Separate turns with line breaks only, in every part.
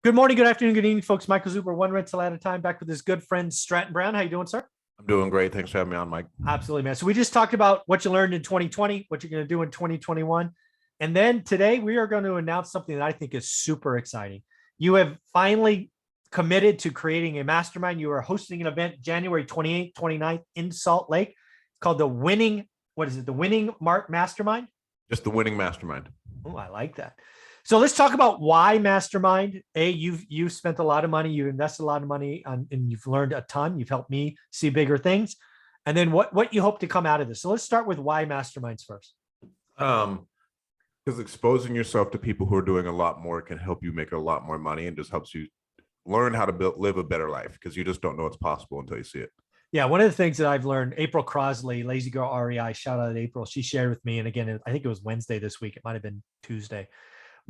Good morning, good afternoon, good evening, folks. Michael Zuber, one rental at a time, back with his good friend Stratton Brown. How you doing, sir?
I'm doing great. Thanks for having me on, Mike.
Absolutely, man. So we just talked about what you learned in 2020, what you're going to do in 2021. And then today we are going to announce something that I think is super exciting. You have finally committed to creating a mastermind. You are hosting an event January 28th, 29th in Salt Lake. It's called the Winning, what is it? The Winning Mark Mastermind?
Just the winning mastermind.
Oh, I like that. So let's talk about why mastermind. You've spent a lot of money, you've invested a lot of money on, and you've learned a ton. You've helped me see bigger things. And then what you hope to come out of this. So let's start with why masterminds first.
Because exposing yourself to people who are doing a lot more can help you make a lot more money and just helps you learn how to live a better life, because you just don't know it's possible until you see it.
Yeah, one of the things that I've learned, April Crosley, Lazy Girl REI, shout out to April. She shared with me, and again, I think it was Wednesday this week. It might have been Tuesday.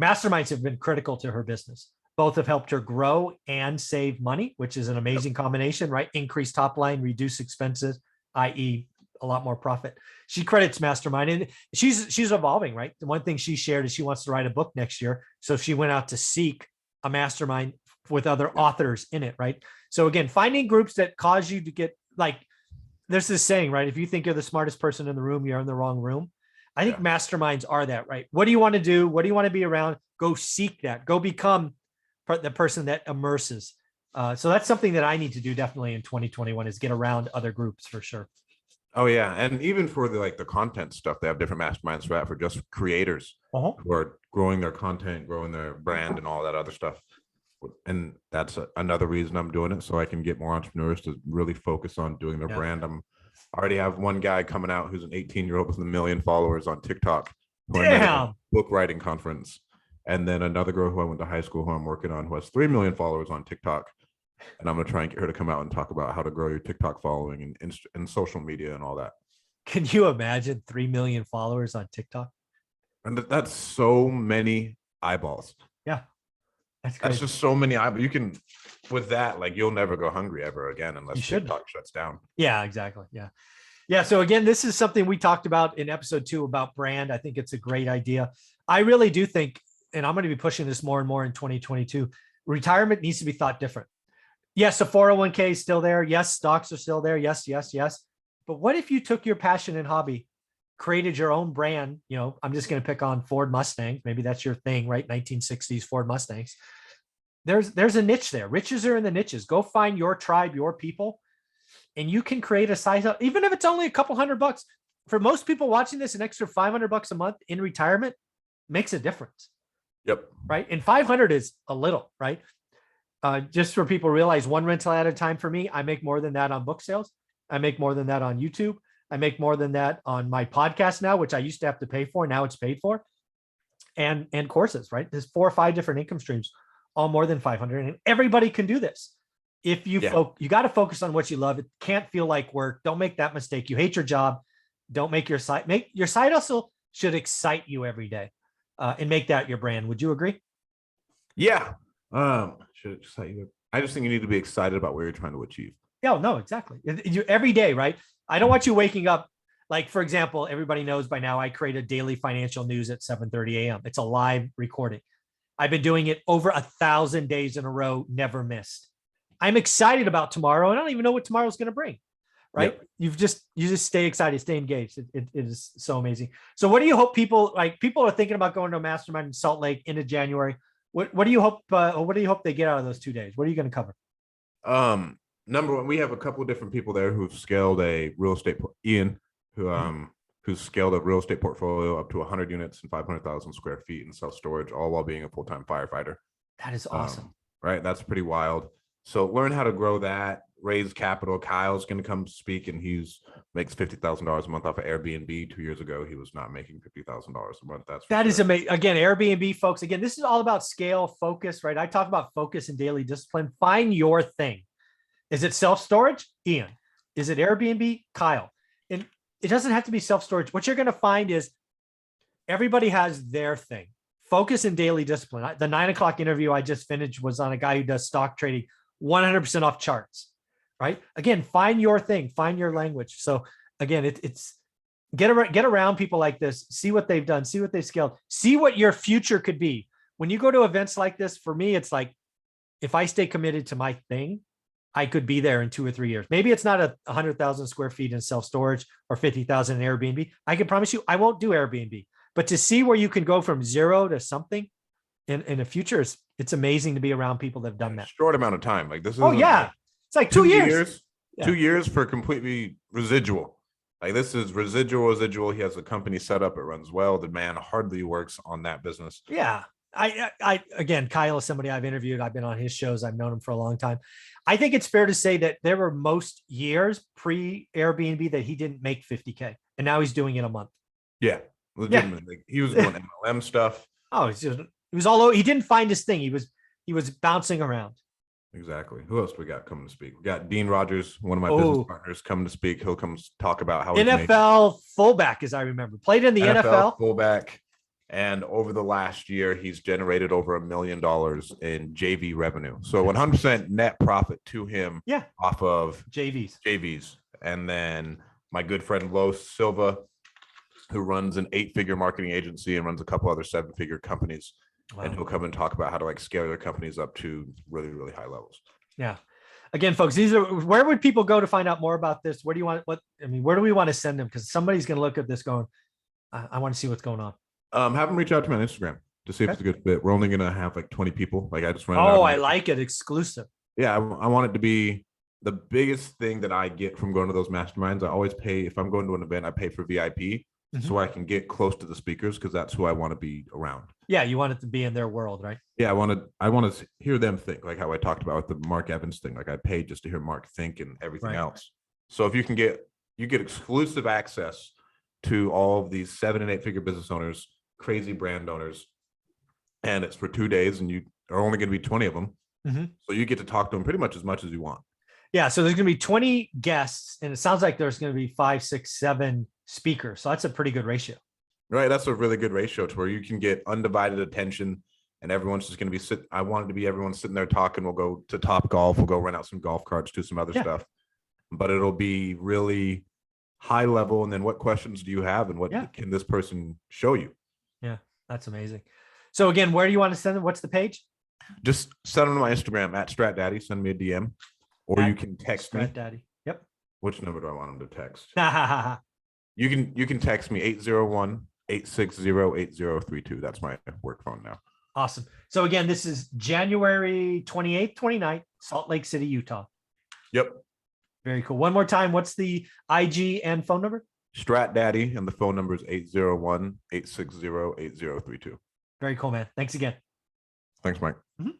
Masterminds have been critical to her business. Both have helped her grow and save money, which is an amazing combination, right? Increase top line, reduce expenses, i.e., a lot more profit. She credits Mastermind, and she's evolving, right? The one thing she shared is she wants to write a book next year. So she went out to seek a mastermind with other authors in it, right? So again, finding groups that cause you to get, like, there's this saying, right? If you think you're the smartest person in the room, you're in the wrong room. I think masterminds are that, right? What do you want to do? What do you want to be around? Go seek that. Go become the person that immerses. So that's something that I need to do definitely in 2021, is get around other groups for sure.
Oh yeah, and even for the content stuff, they have different masterminds for that, for just creators who are growing their content, growing their brand, and all that other stuff. And that's another reason I'm doing it, so I can get more entrepreneurs to really focus on doing their brand. I already have one guy coming out who's an 18-year-old with 1 million followers on TikTok, who I met at a book writing conference. And then another girl who I went to high school, who I'm working on, who has 3 million followers on TikTok. And I'm going to try and get her to come out and talk about how to grow your TikTok following and social media and all that.
Can you imagine 3 million followers on TikTok?
And that's so many eyeballs.
Yeah.
That's just so many eyeballs. You can, with that, like, you'll never go hungry ever again unless TikTok shuts down.
Yeah, exactly. Yeah. Yeah. So again, this is something we talked about in episode 2 about brand. I think it's a great idea. I really do think, and I'm going to be pushing this more and more in 2022, retirement needs to be thought different. Yes, a 401k is still there. Yes, stocks are still there. Yes, yes, yes. But what if you took your passion and hobby, created your own brand? You know, I'm just going to pick on Ford Mustang. Maybe that's your thing, right? 1960s Ford Mustangs. There's a niche there. Riches are in the niches. Go find your tribe, your people, and you can create a site, even if it's only a couple $100. For most people watching this, an extra $500 a month in retirement makes a difference.
Yep.
Right. And 500 is a little, right? Just for people to realize, one rental at a time for me, I make more than that on book sales. I make more than that on YouTube. I make more than that on my podcast now, which I used to have to pay for. Now it's paid for. And courses, right? There's 4 or 5 different income streams, all more than 500. And everybody can do this. If you you got to focus on what you love. It can't feel like work. Don't make that mistake. You hate your job. Don't make your side hustle should excite you every day, and make that your brand. Would you agree?
Yeah. Should excite you. I just think you need to be excited about what you're trying to achieve.
Yeah, no, exactly. Every day, right? I don't want you waking up. Like, for example, everybody knows by now I create a daily financial news at 7:30 a.m. It's a live recording. I've been doing it over 1,000 days in a row, never missed. I'm excited about tomorrow. I don't even know what tomorrow's going to bring, right? Yep. You just stay excited, stay engaged. It is so amazing. So what do you hope people are thinking about going to a mastermind in Salt Lake into January? What do you hope? What do you hope they get out of those 2 days? What are you going to cover?
Number one, we have a couple of different people there who've scaled a real estate. Ian, who's scaled a real estate portfolio up to 100 units and 500,000 square feet in self-storage, all while being a full-time firefighter.
That is awesome.
Right? That's pretty wild. So learn how to grow that, raise capital. Kyle's going to come speak, and makes $50,000 a month off of Airbnb. 2 years ago, he was not making $50,000 a month. That
is amazing. Again, Airbnb, folks. Again, this is all about scale, focus, right? I talk about focus and daily discipline. Find your thing. Is it self-storage? Ian. Is it Airbnb? Kyle. And it doesn't have to be self-storage. What you're going to find is everybody has their thing. Focus and daily discipline. The 9 o'clock interview I just finished was on a guy who does stock trading 100% off charts, right? Again, find your thing, find your language. So again, it's get around people like this, see what they've done, see what they've scaled, see what your future could be. When you go to events like this, for me, it's like, if I stay committed to my thing, I could be there in 2 or 3 years. Maybe it's not 100,000 square feet in self-storage or 50,000 in Airbnb. I can promise you I won't do Airbnb, but to see where you can go from zero to something in the future, it's amazing to be around people that have done that.
Short amount of time. Like this is,
oh yeah, it's like 2 years.
2 years for completely residual. Like this is residual. He has a company set up. It runs well. The man hardly works on that business.
Yeah. I again, Kyle is somebody I've interviewed. I've been on his shows. I've known him for a long time. I think it's fair to say that there were most years pre Airbnb that he didn't make 50K, and now he's doing it a month.
Yeah, legitimately. Like, he was doing MLM stuff.
Oh, he was all over. He didn't find his thing. He was bouncing around.
Exactly. Who else we got coming to speak? We got Dean Rogers, one of my business partners, coming to speak. He'll come talk about how
NFL fullback, as I remember, played in the NFL
fullback. And over the last year, he's generated over $1 million in JV revenue. So 100% net profit to him off of JVs. And then my good friend Los Silva, who runs an 8-figure marketing agency and runs a couple other 7-figure companies. Wow. And he'll come and talk about how to like scale their companies up to really, really high levels.
Yeah. Again, folks, where would people go to find out more about this? Where do we want to send them? Because somebody's going to look at this going, I want to see what's going on.
Have them reach out to me on Instagram to see if it's a good fit. We're only going to have like 20 people. Like I just ran.
Oh, I like it. Exclusive.
Yeah. I want it to be the biggest thing that I get from going to those masterminds. I always pay, if I'm going to an event, I pay for VIP so I can get close to the speakers because that's who I want to be around.
Yeah. You want it to be in their world, right?
Yeah. I want to hear them think, like how I talked about with the Mark Evans thing. Like I paid just to hear Mark think and everything else. So if you can get exclusive access to all of these 7- and 8-figure business owners, crazy brand owners, and it's for 2 days, and you are only going to be 20 of them. So you get to talk to them pretty much as you want.
Yeah. So there's going to be 20 guests, and it sounds like there's going to be 5, 6, 7 speakers. So that's a pretty good ratio.
Right. That's a really good ratio to where you can get undivided attention, and everyone's just going to be I want it to be everyone sitting there talking. We'll go to Top Golf. We'll go rent out some golf carts, do some other stuff, but it'll be really high level. And then what questions do you have, and what can this person show you? Yeah,
that's amazing. So again, where do you want to send them? What's the page?
Just send them to my Instagram @StratDaddy. Send me a DM, or you can text me.
StratDaddy. Yep.
Which number do I want them to text? You can text me 801-860-8032. That's my work phone now.
Awesome. So again, this is January 28th, 29th, Salt Lake City, Utah.
Yep.
Very cool. One more time. What's the IG and phone number?
StratDaddy, and the phone number is 801-860-8032.
Very cool, man. Thanks again.
Thanks, Mike.
Mm-hmm.